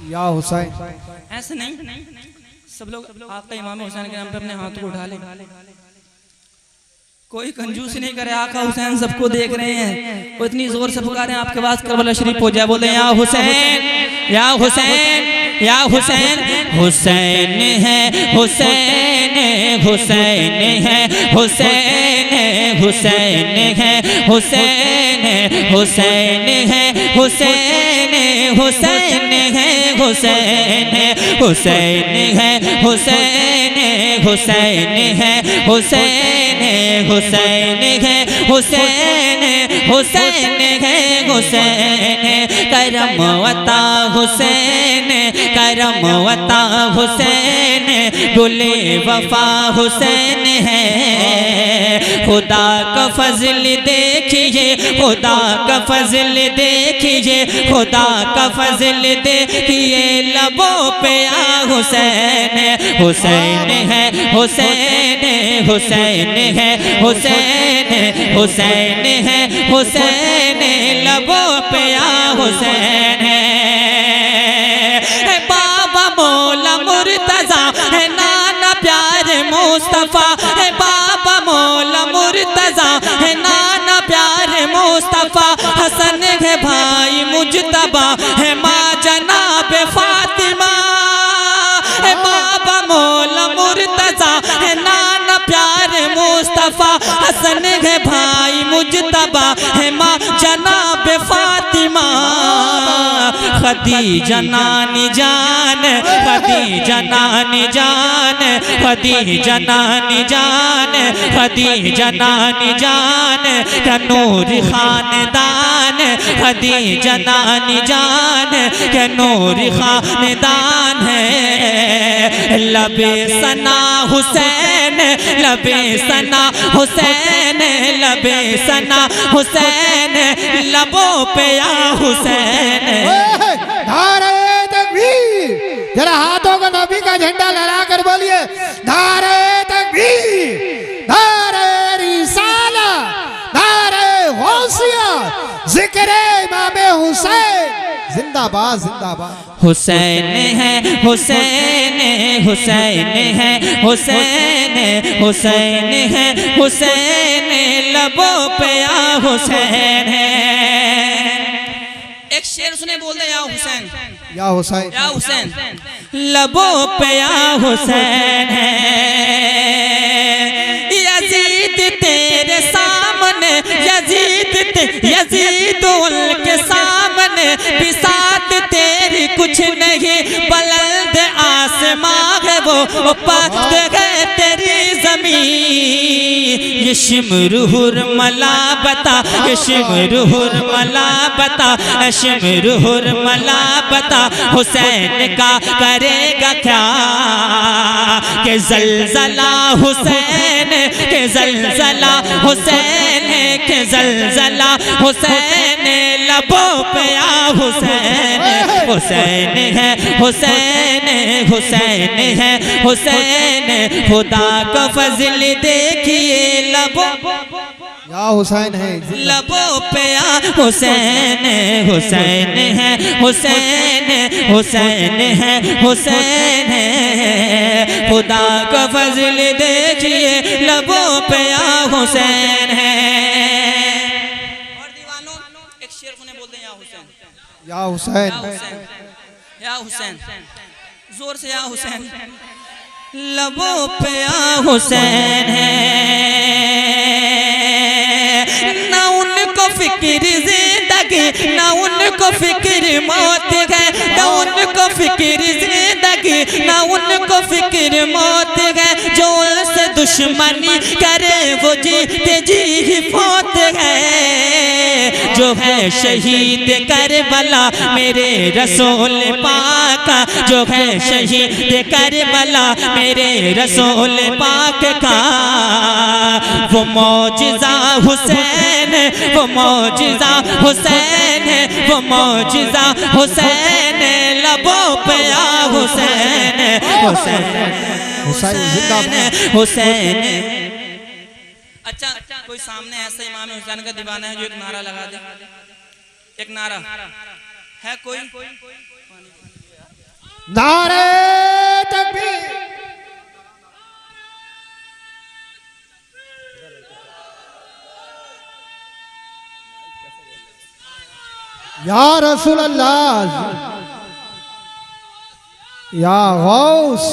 या हुसैन। ऐसे नहीं, सब लोग आका इमाम हुसैन के नाम पे अपने हाथों को उठा ले। कोई कंजूस नहीं करे, आका हुसैन सबको देख रहे हैं। वो इतनी जोर से पुकारे आपके पास करबला शरीफ हो जाए। बोले या हुसैन, या हुसैन, या हुसैन। हुसैन है, हुसैन, हुसैन है, हुसैन, हुसैन है, हुसैन, हुसैन है, हुसैन, हुसैन है, हुसैन, हुसैन है, हुसैन, हुसैन है, हुसैन, हुसैन है, हुसैन, हुसैन है, हुसैन। करम वता हुसैन, करम वता हुसैन, गुले वफा हुसैन है। खुदा का फजल देखिए, खुदा का फजल देखिए, खुदा का फजल देखिए, लबों पे आ हुसैन, हुसैन है, हुसैन, हुसैन है, हुसैन, हुसैन है, हुसैन, लबों पे आ हुसैन है। बाबा मौला मुर्तजा है, नाना प्यारे मुस्तफा है। बाबा मौला मुर्तजा है, नाना प्यारे मुस्तफा। हसन है भाई मुजतबा है, माँ जनाब फातिमा है। बाबा मौला मुर्तजा है, नाना प्यारे मुस्तफा। हसन है भाई मुजतबा है, माँ जनाब फातिमा। खदीजा नानी जान, खदीजा नानी जान, खदीजा नानी जान, खदीजा नानी जान। का नूर खानदान, खदीजा नानी जान, का नूर खानदान है। लबे सना हुसैन, लबे सना हुसैन, लबे सना हुसैन, लबों पे आ हुसैन। नारे तकबीर, जरा हाथों को नबी का झंडा लहरा कर बोलिए नारे तकबीर, नारे रिसाला, नारे गौसिया, जिक्र इमाम हुसैन जिंदाबाद जिंदाबाद। हुसैन है, हुसैन, हुसैन है, हुसैन, हुसैन है, हुसैन, लबों पे आ हुसैन है। एक शेर सुने, बोल दे या हुसैन, या हुसैन, या हुसैन। लबों पे आ हुसैन है। यजीद तेरे सामने, यजीद यजीद उनके सामने, बिसात तेरी कुछ नहीं। बुलंद आसमां है वो पस्त है तेरी जमीन। ये शिमरुहुर मला बता, ये शिमरुहुर मला बता, शिमरुहुर मला बता। हुसैन का करेगा क्या के जलजला हुसैन, के जलजला हुसैन, के जलजला हुसैन, लबों पे आ हुसैन। हुसैन है, हुसैन, हुसैन है, हुसैन, खुदा का फजल देखिए, लबों या हुसैन है, लबों पे आ हुसैन। हुसैन है, हुसैन, हुसैन है, हुसैन है, खुदा का फजल देखिए, लबों पे आ हुसैन है। और दीवानों एक शेर सुने, बोलते हैं या हुसैन, या हुसैन, या हुसैन, या हुसैन, जोर से या हुसैन। लबों पे आ हुसैन है, ना उनको फिक्र जिंदगी, ना उनको फिक्र मौत है, ना उनको फिक्र जिंदगी, ना उनको फिक्र मौत है। जो उनसे दुश्मनी करे वो जीते जी ही फौत है। जो है शहीद करबला मेरे रसूल पाक, जो है शहीद करबला मेरे रसूल पाक का। वो मौजिज़ा हुसैन, वो मौजिज़ा हुसैन, वो मौजिज़ा हुसैन, लबों पे आ हुसैन। हुसैन, हुसैन जिंदाबाद, हुसैन। अच्छा, कोई सामने ऐसा इमाम हुसैन का दीवाना है जो एक नारा लगा दे, एक नारा है कोई? नारे तकबीर। या रसूल अल्लाह, या गौस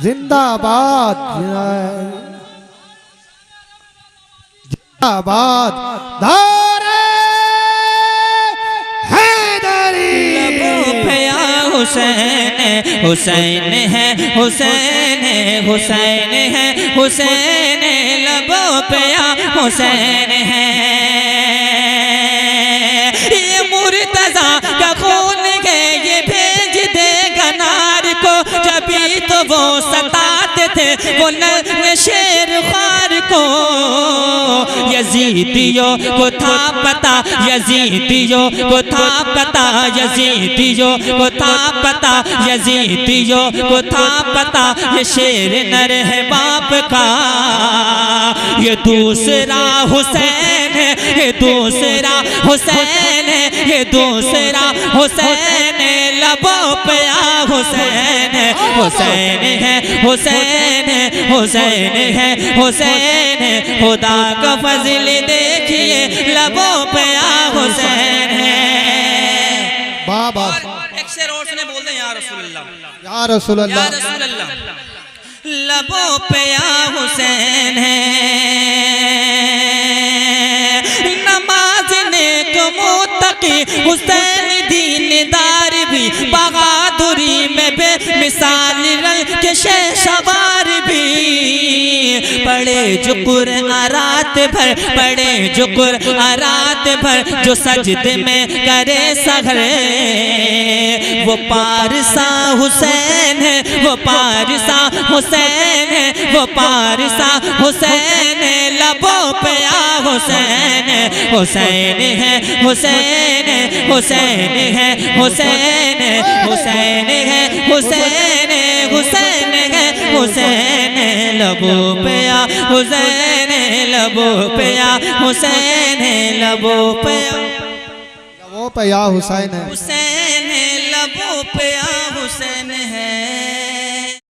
जिंदाबाद, जिंदाबाद। नारे हैदरी। हुसैन हुसैन है, हुसैन हुसैन है, हुसैन लबों पे या हुसैन है। ये मुर्तज़ा का खून है, ये भेज देगा नार को, जभी तो वो सताते थे वो शेर खार को। यजीदियों को था पता, यजीदियों को था पता, यजीदियों को था पता, यजीदियों को था पता, ये शेर नर है बाप का। ये दूसरा हुसैन है, ये दूसरा हुसैन है, ये दूसरा हुसैन है, लबों पे आ हुसैन है, हुसैन है, हुसैन है, हुसैन है, हुसैन है। खुदा का फजल देखिए, लबों पे आ हुसैन है। बाबा एक शेर और सुने, बोल दें या रसूल अल्लाह, या रसूल या अल्लाह। रसूल अल्लाह। लबों पे आ हुसैन है, नमाज नेक मुत्तकी हुसैन दीनदार भी, बहादुरी में बेमिसाल रंग के शहसवार भी। पढ़े जो कुरान रात भर, पढ़े जो कुरान रात भर, जो सजदे में करे सहर, वो पारसा हुसैन है, वो पारसा हुसैन है, वो पारसा हुसैन है। लबों पे आ हुसैन है, हुसैन है, हुसैन है, हुसैन है, हुसैन है, हुसैन है, हुसैन है, हुसैन है, हुसैन है। लबों पे आ हुसैन है, लबों पे आ हुसैन है, लबों पे आ वो पे या हुसैन है। हुसैन है, लबों पे आ हुसैन है।